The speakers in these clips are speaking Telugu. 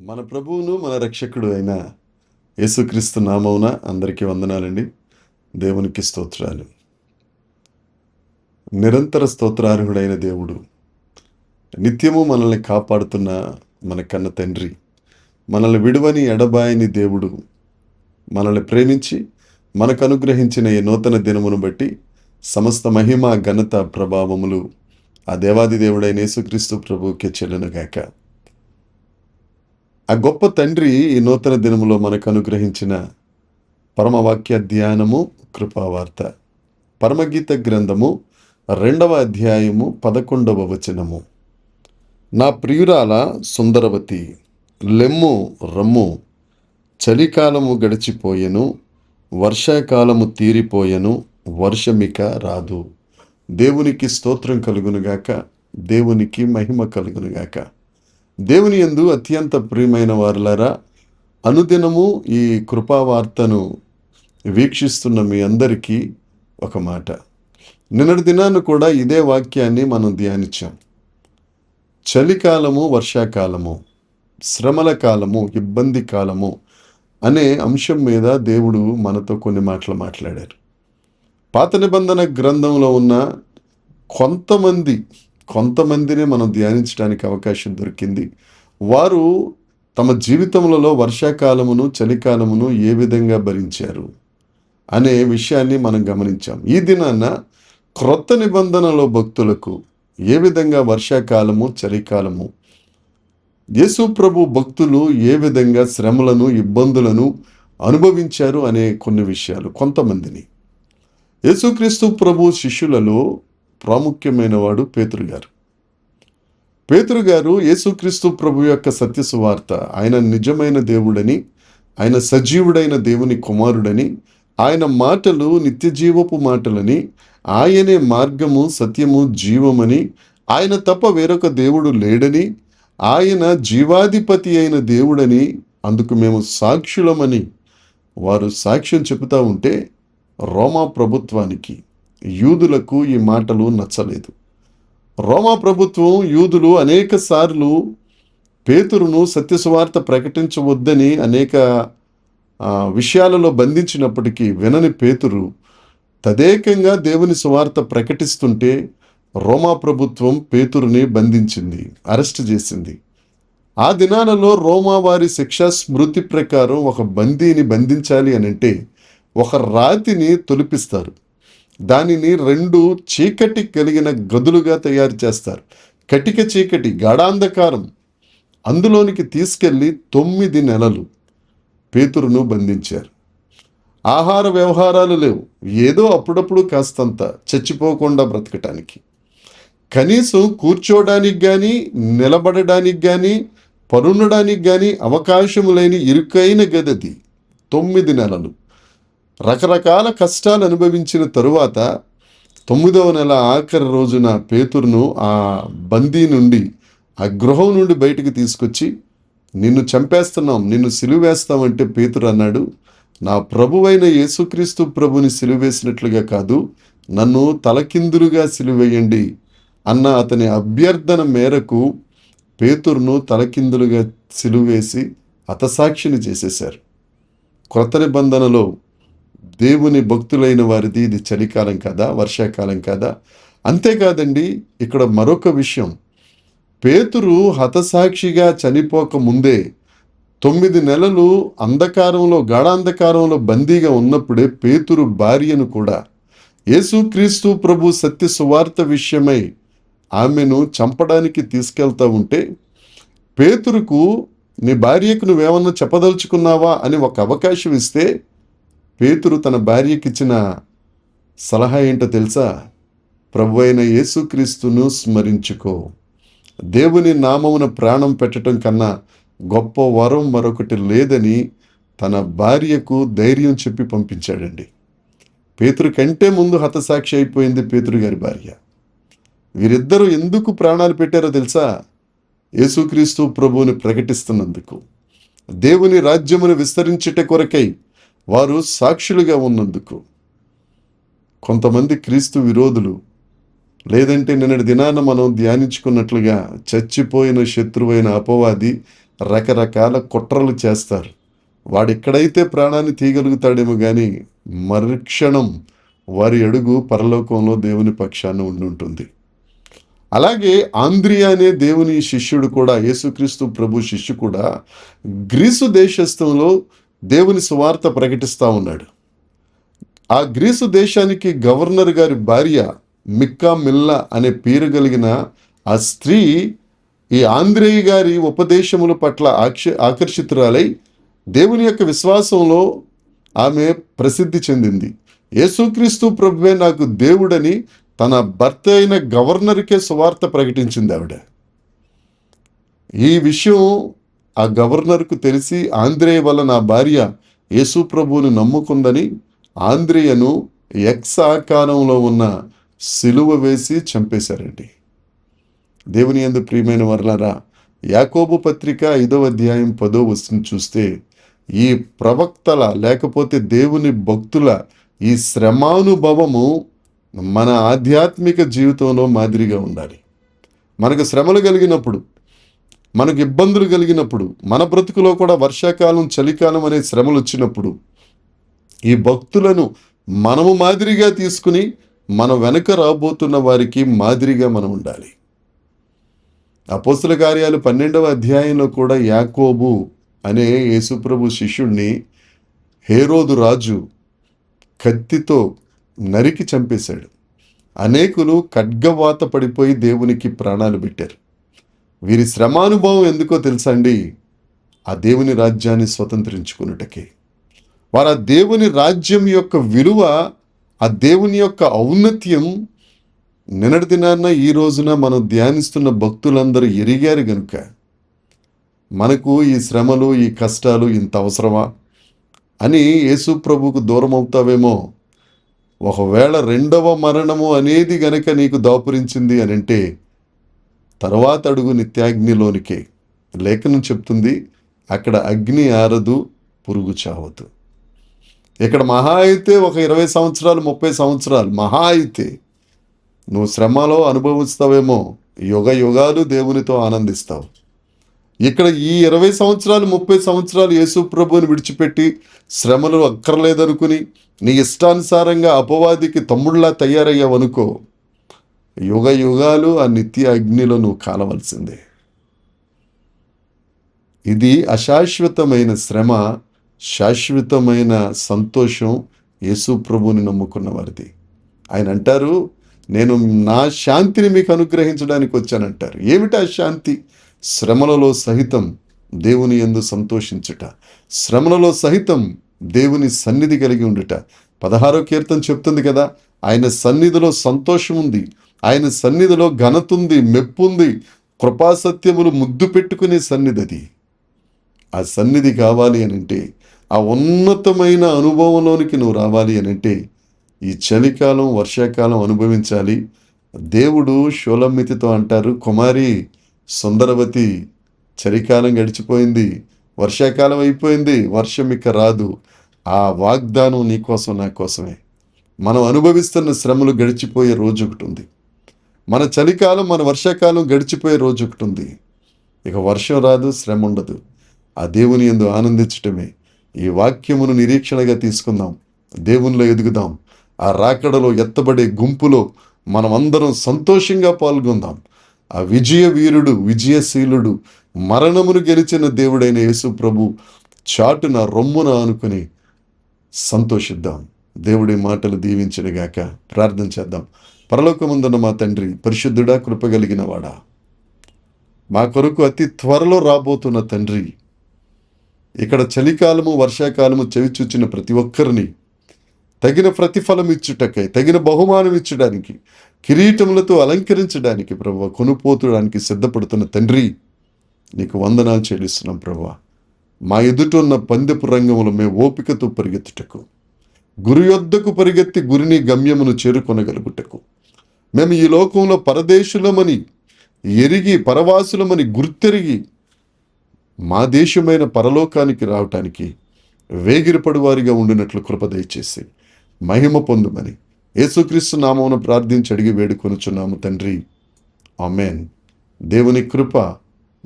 మన ప్రభువును మన రక్షకుడు అయిన యేసుక్రీస్తు నామమున అందరికీ వందనాలండి. దేవునికి స్తోత్రాలు. నిరంతర స్తోత్రార్హుడైన దేవుడు, నిత్యము మనల్ని కాపాడుతున్న మన కన్న తండ్రి, మనల్ని విడువని ఎడబాయని దేవుడు, మనల్ని ప్రేమించి మనకు అనుగ్రహించిన ఈ నూతన దినమును బట్టి సమస్త మహిమ ఘనత ప్రభావములు ఆ దేవాది దేవుడైన యేసుక్రీస్తు ప్రభువుకే చెల్లునుగాక. ఆ గొప్ప తండ్రి ఈ నూతన దినములో మనకు అనుగ్రహించిన పరమవాక్య ధ్యానము కృపావార్త, పరమగీత గ్రంథము 2వ అధ్యాయము 11వ వచనము. నా ప్రియురాల సుందరవతి, లెమ్ము రమ్ము, చలికాలము గడిచిపోయెను, వర్షాకాలము తీరిపోయెను, వర్షమిక రాదు. దేవునికి స్తోత్రం కలుగునుగాక, దేవునికి మహిమ కలుగునుగాక. దేవుని యందు అత్యంత ప్రియమైన వారులారా, అనుదినము ఈ కృపావార్తను వీక్షిస్తున్న మీ అందరికీ ఒక మాట. నిన్నటి దినాన్ని కూడా ఇదే వాక్యాన్ని మనం ధ్యానించాం. చలికాలము, వర్షాకాలము, శ్రమల కాలము, ఇబ్బంది కాలము అనే అంశం మీద దేవుడు మనతో కొన్ని మాటలు మాట్లాడారు. పాత నిబంధన గ్రంథంలో ఉన్న కొంతమందిని మనం ధ్యానించడానికి అవకాశం దొరికింది. వారు తమ జీవితములలో వర్షాకాలమును, చలికాలమును ఏ విధంగా భరించారు అనే విషయాన్ని మనం గమనించాం. ఈ దినాన క్రొత్త నిబంధనలో భక్తులకు ఏ విధంగా వర్షాకాలము, చలికాలము, యేసు ప్రభు భక్తులు ఏ విధంగా శ్రమలను, ఇబ్బందులను అనుభవించారు అనే కొన్ని విషయాలు. కొంతమందిని, యేసుక్రీస్తు ప్రభు శిష్యులలో ప్రాముఖ్యమైన వాడు పేతురు గారు యేసుక్రీస్తు ప్రభు యొక్క సత్య సువార్త, ఆయన నిజమైన దేవుడని, ఆయన సజీవుడైన దేవుని కుమారుడని, ఆయన మాటలు నిత్యజీవపు మాటలని, ఆయనే మార్గము, సత్యము, జీవమని, ఆయన తప్ప వేరొక దేవుడు లేడని, ఆయన జీవాధిపతి అయిన దేవుడని, అందుకు మేము సాక్షులమని వారు సాక్ష్యం చెబుతూ ఉంటే, రోమా ప్రభుత్వానికి, యూదులకు ఈ మాటలు నచ్చలేదు. రోమా ప్రభుత్వం, యూదులు అనేక సార్లు పేతురును సత్యసువార్త ప్రకటించవద్దని అనేక విషయాలలో బంధించినప్పటికీ వినని పేతురు తదేకంగా దేవుని సువార్త ప్రకటిస్తుంటే రోమా ప్రభుత్వం పేతురుని బంధించింది, అరెస్ట్ చేసింది. ఆ దినాలలో రోమా వారి శిక్షా స్మృతి ప్రకారం ఒక బందీని బంధించాలి అనంటే ఒక రాతిని తొలిపిస్తారు. దానిని 2 చీకటి కలిగిన గదులుగా తయారు చేస్తారు. కటిక చీకటి, గాఢాంధకారం, అందులోనికి తీసుకెళ్ళి 9 నెలలు పేతురును బంధించారు. ఆహార వ్యవహారాలు లేవు, ఏదో అప్పుడప్పుడు కాస్తంత చచ్చిపోకుండా బ్రతకటానికి, కనీసం కూర్చోడానికి కానీ, నిలబడడానికి కానీ, పరుండడానికి కానీ అవకాశము లేని ఇరుకైన గదది. 9 నెలలు రకరకాల కష్టాలు అనుభవించిన తరువాత 9వ నెల ఆఖరి రోజున పేతురును ఆ బందీ నుండి, ఆ గృహం నుండి బయటికి తీసుకొచ్చి, నిన్ను చంపేస్తున్నాం, నిన్ను సిలువేస్తామంటే పేతురు అన్నాడు, నా ప్రభువైన యేసుక్రీస్తు ప్రభుని సిలువేసినట్లుగా కాదు, నన్ను తలకిందులుగా సిలువేయండి అన్న అతని అభ్యర్థన మేరకు పేతురును తలకిందులుగా సిలువేసి హతసాక్షిని చేసేశారు. క్రొత్త నిబంధనలో దేవుని భక్తులైన వారిది ఇది చలికాలం కాదా, వర్షాకాలం కాదా? అంతేకాదండి, ఇక్కడ మరొక విషయం. పేతురు హతసాక్షిగా చనిపోక ముందే 9 నెలలు అంధకారంలో, గాఢాంధకారంలో బందీగా ఉన్నప్పుడే పేతురు భార్యను కూడా యేసుక్రీస్తు ప్రభు సత్య సువార్త విషయమై ఆమెను చంపడానికి తీసుకెళ్తా ఉంటే, పేతురుకు నీ భార్యకు నువ్వేమన్నా చెప్పదలుచుకున్నావా అని ఒక అవకాశం ఇస్తే, పేతురు తన భార్యకిచ్చిన సలహా ఏంటో తెలుసా? ప్రభువైన యేసుక్రీస్తును స్మరించుకో. దేవుని నామమున ప్రాణం పెట్టడం కన్నా గొప్ప వరం మరొకటి లేదని తన భార్యకు ధైర్యం చెప్పి పంపించాడండి. పేతురు కంటే ముందు హతసాక్షి అయిపోయింది పేతురు గారి భార్య. వీరిద్దరూ ఎందుకు ప్రాణాలు పెట్టారో తెలుసా? యేసుక్రీస్తు ప్రభువుని ప్రకటిస్తున్నందుకు, దేవుని రాజ్యమును విస్తరించుట కొరకై వారు సాక్షులుగా ఉన్నందుకు. కొంతమంది క్రీస్తు విరోధులు, లేదంటే నిన్నటి దినాన మనం ధ్యానించుకున్నట్లుగా చచ్చిపోయిన శత్రువైన అపవాది రకరకాల కుట్రలు చేస్తారు. వాడెక్కడైతే ప్రాణాన్ని తీయగలుగుతాడేమో కానీ మరుక్షణం వారి అడుగు పరలోకంలో దేవుని పక్షాన ఉండుంటుంది. అలాగే ఆంద్రియా అనే దేవుని శిష్యుడు కూడా, యేసుక్రీస్తు ప్రభు శిష్యు కూడా గ్రీసు దేశస్థంలో దేవుని సువార్త ప్రకటిస్తూ ఉన్నాడు. ఆ గ్రీసు దేశానికి గవర్నర్ గారి భార్య మిక్కా మిల్లా అనే పేరు కలిగిన ఆ స్త్రీ ఈ ఆంద్రేయ గారి ఉపదేశముల పట్ల ఆకర్షితురాలై దేవుని యొక్క విశ్వాసంలో ఆమె ప్రసిద్ధి చెందింది. యేసుక్రీస్తు ప్రభువే నాకు దేవుడని తన భర్త అయిన గవర్నర్కే సువార్త ప్రకటించింది ఆవిడ. ఈ విషయం ఆ గవర్నర్కు తెలిసి ఆంద్రేయ వల్ల నా భార్య యేసు ప్రభువుని నమ్ముకుందని ఆంద్రియను ఎక్స్ ఆకారంలో ఉన్న సిలువ వేసి చంపేశారండి. దేవుని యందు ప్రియమైన వర్లారా, యాకోబు పత్రిక 5వ అధ్యాయం 10వ వచనం చూస్తే ఈ ప్రవక్తల లేకపోతే దేవుని భక్తుల ఈ శ్రమానుభవము మన ఆధ్యాత్మిక జీవితంలో మాదిరిగా ఉండాలి. మనకు శ్రమలు కలిగినప్పుడు, మనకు ఇబ్బందులు కలిగినప్పుడు, మన బ్రతుకులో కూడా వర్షాకాలం చలికాలం అనే శ్రమలు వచ్చినప్పుడు ఈ భక్తులను మనము మాదిరిగా తీసుకుని మన వెనక రాబోతున్న వారికి మాదిరిగా మనం ఉండాలి. అపోస్తల కార్యాలు 12వ అధ్యాయంలో కూడా యాకోబు అనే యేసుప్రభు శిష్యుణ్ణి హేరోదు రాజు కత్తితో నరికి చంపేశాడు. అనేకులు ఖడ్గవాత పడిపోయి దేవునికి ప్రాణాలు పెట్టారు. వీరి శ్రమానుభవం ఎందుకో తెలుసా అండి? ఆ దేవుని రాజ్యాన్ని స్వతంత్రించుకున్నటకే. వారు ఆ దేవుని రాజ్యం యొక్క విలువ, ఆ దేవుని యొక్క ఔన్నత్యం నిన్నటి దినాన్న ఈ రోజున మనం ధ్యానిస్తున్న భక్తులందరూ ఎరిగారు గనుక మనకు ఈ శ్రమలు, ఈ కష్టాలు ఇంత అవసరమా అని యేసు ప్రభువుకు దూరం అవుతావేమో. ఒకవేళ రెండవ మరణము అనేది గనక నీకు దాపురించింది అని అంటే తర్వాత అడుగు నిత్యాగ్నిలోనికే. లేఖనం చెప్తుంది, అక్కడ అగ్ని ఆరదు, పురుగు చావదు. ఇక్కడ మహా అయితే ఒక 20 సంవత్సరాలు 30 సంవత్సరాలు మహా అయితే నువ్వు శ్రమలో అనుభవిస్తావేమో, యుగ యుగాలు దేవునితో ఆనందిస్తావు. ఇక్కడ ఈ 20 సంవత్సరాలు 30 సంవత్సరాలు యేసు ప్రభువుని విడిచిపెట్టి శ్రమలు అక్కర్లేదనుకుని నీ ఇష్టానుసారంగా అపవాదికి తమ్ముళ్ళలా తయారయ్యావనుకో, యుగ యుగాలు ఆ నిత్య అగ్నిలో నువ్వు కాలవలసిందే. ఇది అశాశ్వతమైన శ్రమ, శాశ్వతమైన సంతోషం యేసు ప్రభువుని నమ్ముకున్న వారిది. ఆయన అంటారు, నేను నా శాంతిని మీకు అనుగ్రహించడానికి వచ్చానంటారు. ఏమిటా శాంతి? శ్రమలలో సహితం దేవుని యందు సంతోషించుట, శ్రమలలో సహితం దేవుని సన్నిధి కలిగి ఉండుట. 16వ కీర్తన చెప్తుంది కదా, ఆయన సన్నిధిలో సంతోషం ఉంది, ఆయన సన్నిధిలో ఘనత ఉంది, మెప్పు ఉంది, కృపాసత్యములు ముద్దు పెట్టుకునే సన్నిధి అది. ఆ సన్నిధి కావాలి అని అంటే, ఆ ఉన్నతమైన అనుభవంలోనికి నువ్వు రావాలి అని అంటే ఈ చలికాలం వర్షాకాలం అనుభవించాలి. దేవుడు షోలమ్మితితో అంటారు, కుమారి సుందరవతి, చలికాలం గడిచిపోయింది, వర్షాకాలం అయిపోయింది, వర్షం ఇక రాదు. ఆ వాగ్దానం నీ కోసం నా కోసమే. మనం అనుభవిస్తున్న శ్రమలు గడిచిపోయే రోజు ఒకటి ఉంది. మన చలికాలం మన వర్షాకాలం గడిచిపోయే రోజు ఒకటి ఉంది. ఇక వర్షం రాదు, శ్రమ ఉండదు. ఆ దేవుని యందు ఆనందించటమే. ఈ వాక్యమును నిరీక్షణగా తీసుకుందాం, దేవునిలో ఎదుగుదాం. ఆ రాకడలో ఎత్తబడే గుంపులో మనం అందరం సంతోషంగా పాల్గొందాం. ఆ విజయ వీరుడు, విజయశీలుడు, మరణమును గెలిచిన దేవుడైన యేసు ప్రభు చాటున రొమ్మున అనుకుని సంతోషిద్దాం. దేవుడి మాటలు దీవించనుగాక. ప్రార్థన చేద్దాం. పరలోకమందున్న మా తండ్రి, పరిశుద్ధుడా, కృపగలిగిన వాడా, మా కొరకు అతి త్వరలో రాబోతున్న తండ్రి, ఇక్కడ చలికాలము వర్షాకాలము చెవిచూచిన ప్రతి ఒక్కరిని తగిన ప్రతిఫలం ఇచ్చుటకై, తగిన బహుమానం ఇచ్చడానికి, కిరీటములతో అలంకరించడానికి ప్రభువా, కొనుపోతుడానికి సిద్ధపడుతున్న తండ్రి, నీకు వందనాలు చెల్లిస్తున్నాం ప్రభువా. మా ఎదుట ఉన్న పందెపు రంగములు మేము ఓపికతో పరిగెత్తుటకు, గురి యొద్దకు పరిగెత్తి గురిని గమ్యమును చేరుకొనగలుగుటకు, మేము ఈ లోకంలో పరదేశులమని ఎరిగి, పరవాసులమని గుర్తెరిగి మా దేశమైన పరలోకానికి రావటానికి వేగిరపడు వారిగా ఉండినట్లు కృప దయచేసి మహిమ పొందుమని యేసుక్రీస్తు నామమున ప్రార్థించి అడిగి వేడుకొనుచున్నాము తండ్రి. ఆమెన్. దేవుని కృప,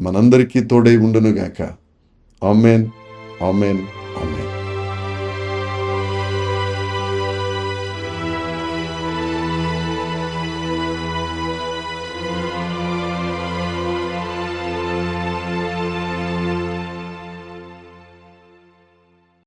మనందరికీ తోడై ఉండునుగాక. Amen, amen, amen.